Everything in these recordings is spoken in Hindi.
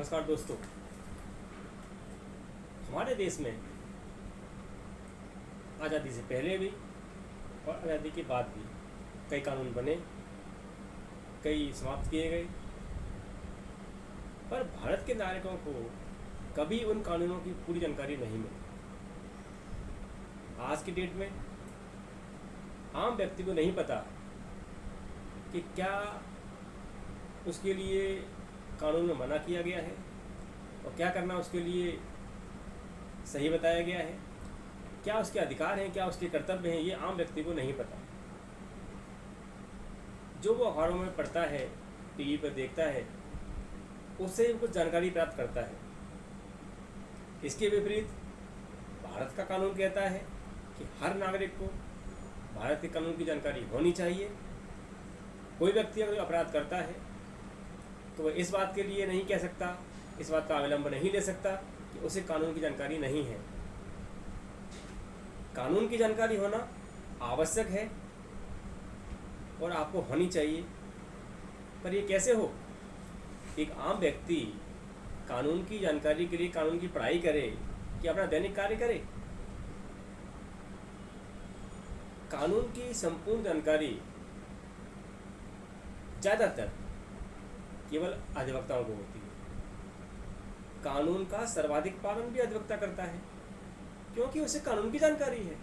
नमस्कार दोस्तों। हमारे देश में आज़ादी से पहले भी और आज़ादी के बाद भी कई कानून बने, कई समाप्त किए गए, पर भारत के नागरिकों को कभी उन कानूनों की पूरी जानकारी नहीं मिली। आज की डेट में आम व्यक्ति को नहीं पता कि क्या उसके लिए कानून में मना किया गया है और क्या करना उसके लिए सही बताया गया है, क्या उसके अधिकार हैं, क्या उसके कर्तव्य हैं, ये आम व्यक्ति को नहीं पता। जो वो अखबारों में पढ़ता है, टीवी पर देखता है, उससे कुछ जानकारी प्राप्त करता है। इसके विपरीत भारत का कानून कहता है कि हर नागरिक को भारत के कानून की जानकारी होनी चाहिए। कोई व्यक्ति अगर अपराध करता है तो वह इस बात के लिए नहीं कह सकता, इस बात का अवलंबन नहीं ले सकता कि उसे कानून की जानकारी नहीं है। कानून की जानकारी होना आवश्यक है और आपको होनी चाहिए, पर ये कैसे हो? एक आम व्यक्ति कानून की जानकारी के लिए कानून की पढ़ाई करे कि अपना दैनिक कार्य करे? कानून की संपूर्ण जानकारी ज़्यादातर केवल अधिवक्ताओं को होती है। कानून का सर्वाधिक पालन भी अधिवक्ता करता है क्योंकि उसे कानून की जानकारी है,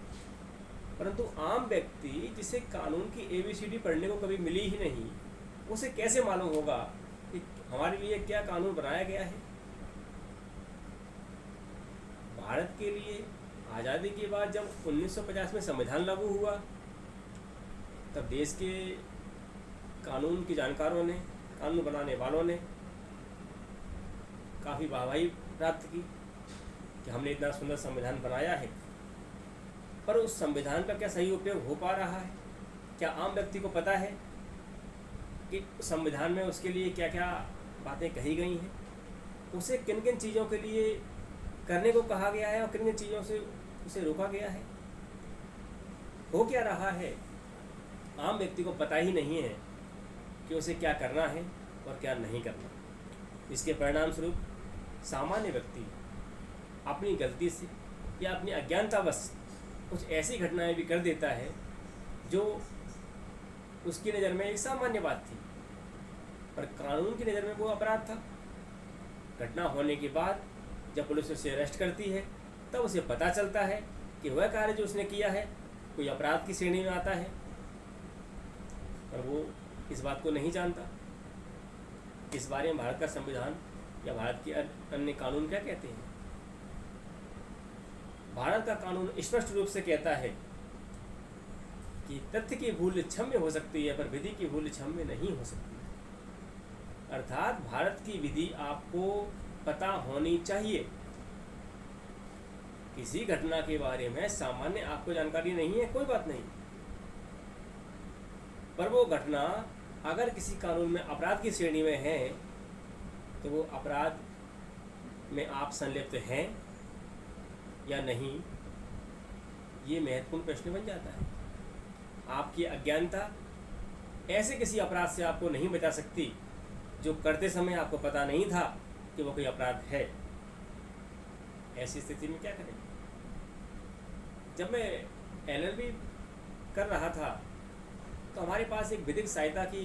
परंतु आम व्यक्ति जिसे कानून की ABCD पढ़ने को कभी मिली ही नहीं, उसे कैसे मालूम होगा कि हमारे लिए क्या कानून बनाया गया है। भारत के लिए आज़ादी के बाद जब 1950 में संविधान लागू हुआ, तब देश के कानून के जानकारों ने, कानून बनाने वालों ने काफ़ी वाहवाही प्राप्त की कि हमने इतना सुंदर संविधान बनाया है, पर उस संविधान का क्या सही उपयोग हो पा रहा है? क्या आम व्यक्ति को पता है कि संविधान में उसके लिए क्या क्या बातें कही गई हैं, उसे किन किन चीज़ों के लिए करने को कहा गया है और किन किन चीज़ों से उसे रोका गया है? हो क्या रहा है, आम व्यक्ति को पता ही नहीं है कि उसे क्या करना है और क्या नहीं करना। इसके परिणाम स्वरूप सामान्य व्यक्ति अपनी गलती से या अपनी अज्ञानतावश कुछ ऐसी घटनाएं भी कर देता है जो उसकी नज़र में एक सामान्य बात थी, पर कानून की नज़र में वो अपराध था। घटना होने के बाद जब पुलिस उसे अरेस्ट करती है, तब उसे पता चलता है कि वह कार्य जो उसने किया है कोई अपराध की श्रेणी में आता है, पर वो इस बात को नहीं जानता। इस बारे में भारत का संविधान या भारत के अन्य कानून क्या कहते हैं? भारत का कानून स्पष्ट रूप से कहता है कि तथ्य की भूल क्षम्य हो सकती है, पर विधि की भूल क्षम्य नहीं हो सकती। अर्थात भारत की विधि आपको पता होनी चाहिए। किसी घटना के बारे में सामान्य आपको जानकारी नहीं है, कोई बात नहीं, पर वो घटना अगर किसी कानून में अपराध की श्रेणी में है तो वो अपराध में आप संलिप्त हैं या नहीं, ये महत्वपूर्ण प्रश्न बन जाता है। आपकी अज्ञानता ऐसे किसी अपराध से आपको नहीं बचा सकती जो करते समय आपको पता नहीं था कि वो कोई अपराध है। ऐसी स्थिति में क्या करें? जब मैं LLB कर रहा था तो हमारे पास एक विधिक सहायता की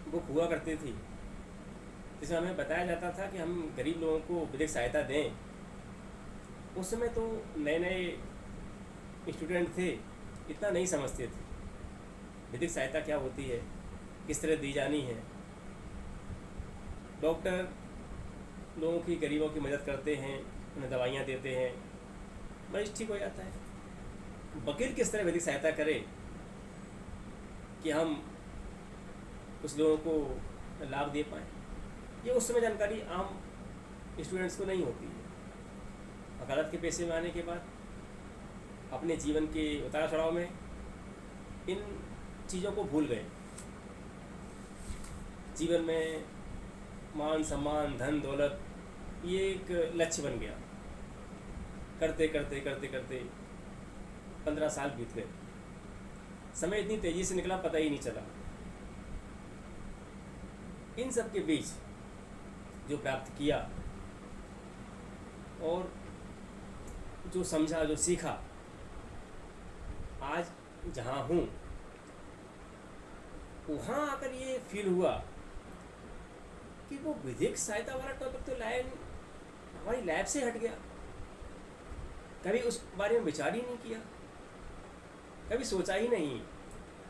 बुक हुआ करती थी, जिसमें हमें बताया जाता था कि हम गरीब लोगों को विधिक सहायता दें। उस समय तो नए नए स्टूडेंट थे, इतना नहीं समझते थे विधिक सहायता क्या होती है, किस तरह दी जानी है। डॉक्टर लोगों की, गरीबों की मदद करते हैं, उन्हें दवाइयाँ देते हैं, मरीज ठीक हो जाता है। वकील किस तरह विधिक सहायता करे कि हम उस लोगों को लाभ दे पाएँ, ये उस समय जानकारी आम स्टूडेंट्स को नहीं होती है। वकालत के पेशे में आने के बाद अपने जीवन के उतार चढ़ाव में इन चीज़ों को भूल गए। जीवन में मान सम्मान, धन दौलत, ये एक लक्ष्य बन गया। करते करते करते करते 15 साल बीत गए। समय इतनी तेज़ी से निकला, पता ही नहीं चला। इन सब के बीच जो प्राप्त किया और जो समझा, जो सीखा, आज जहाँ हूँ वहाँ आकर ये फील हुआ कि वो विधिक सहायता वाला टॉपिक तो लाइन हमारी लैब से हट गया। कभी उस बारे में विचार ही नहीं किया, कभी सोचा ही नहीं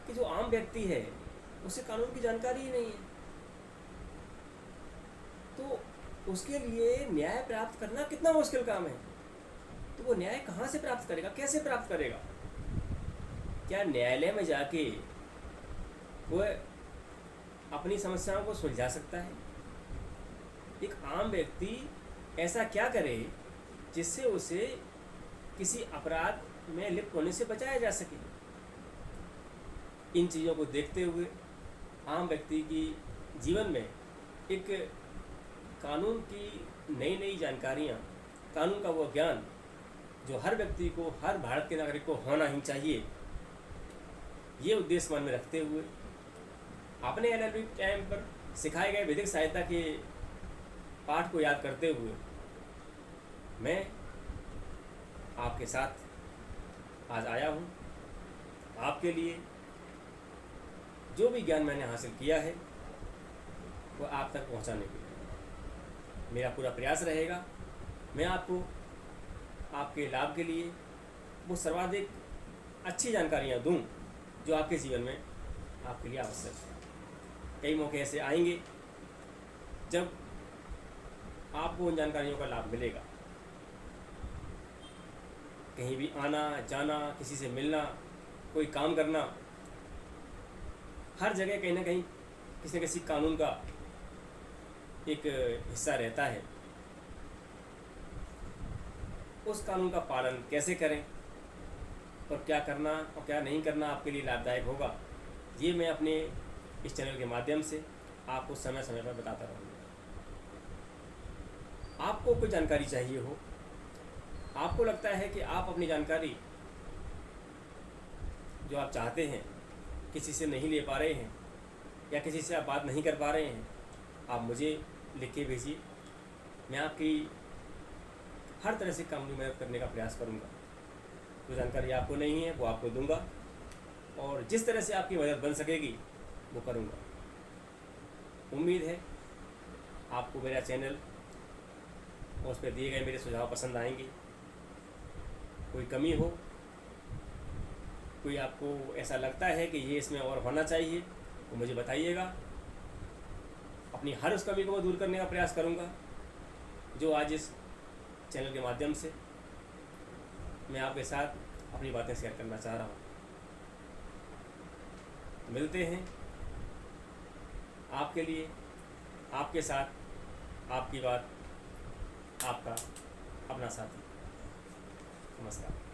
कि जो आम व्यक्ति है उसे कानून की जानकारी ही नहीं है, तो उसके लिए न्याय प्राप्त करना कितना मुश्किल काम है। तो वो न्याय कहाँ से प्राप्त करेगा, कैसे प्राप्त करेगा? क्या न्यायालय में जाके वो अपनी समस्याओं को सुलझा सकता है? एक आम व्यक्ति ऐसा क्या करे जिससे उसे किसी अपराध में लिप्त होने से बचाया जा सके? इन चीज़ों को देखते हुए आम व्यक्ति की जीवन में एक कानून की नई नई जानकारियाँ, कानून का वो ज्ञान जो हर व्यक्ति को, हर भारत के नागरिक को होना ही चाहिए, ये उद्देश्य मन में रखते हुए अपने LLB टाइम पर सिखाए गए विधिक सहायता के पाठ को याद करते हुए मैं आपके साथ आज आया हूँ। आपके लिए जो भी ज्ञान मैंने हासिल किया है वो आप तक पहुँचाने के लिए मेरा पूरा प्रयास रहेगा। मैं आपको आपके लाभ के लिए वो सर्वाधिक अच्छी जानकारियाँ दूँ जो आपके जीवन में आपके लिए आवश्यक है। कई मौके ऐसे आएंगे जब आपको उन जानकारियों का लाभ मिलेगा। कहीं भी आना जाना, किसी से मिलना, कोई काम करना, हर जगह कहीं ना कहीं किसी न किसी कानून का एक हिस्सा रहता है। उस कानून का पालन कैसे करें और क्या करना और क्या नहीं करना आपके लिए लाभदायक होगा, ये मैं अपने इस चैनल के माध्यम से आपको समय समय पर बताता रहूँगा। आपको कोई जानकारी चाहिए हो, आपको लगता है कि आप अपनी जानकारी जो आप चाहते हैं किसी से नहीं ले पा रहे हैं या किसी से आप बात नहीं कर पा रहे हैं, आप मुझे लिख के भेजिए। मैं आपकी हर तरह से कानूनी मदद करने का प्रयास करूँगा। जो जानकारी आपको नहीं है वो आपको दूंगा और जिस तरह से आपकी मदद बन सकेगी वो करूँगा। उम्मीद है आपको मेरा चैनल और उस पर दिए गए मेरे सुझाव पसंद आएंगे। कोई कमी हो, कोई आपको ऐसा लगता है कि ये इसमें और होना चाहिए तो मुझे बताइएगा। अपनी हर उस कमी को मैं दूर करने का प्रयास करूँगा जो आज इस चैनल के माध्यम से मैं आपके साथ अपनी बातें शेयर करना चाह रहा हूँ। मिलते हैं आपके लिए, आपके साथ, आपकी बात, आपका अपना साथी। नमस्कार।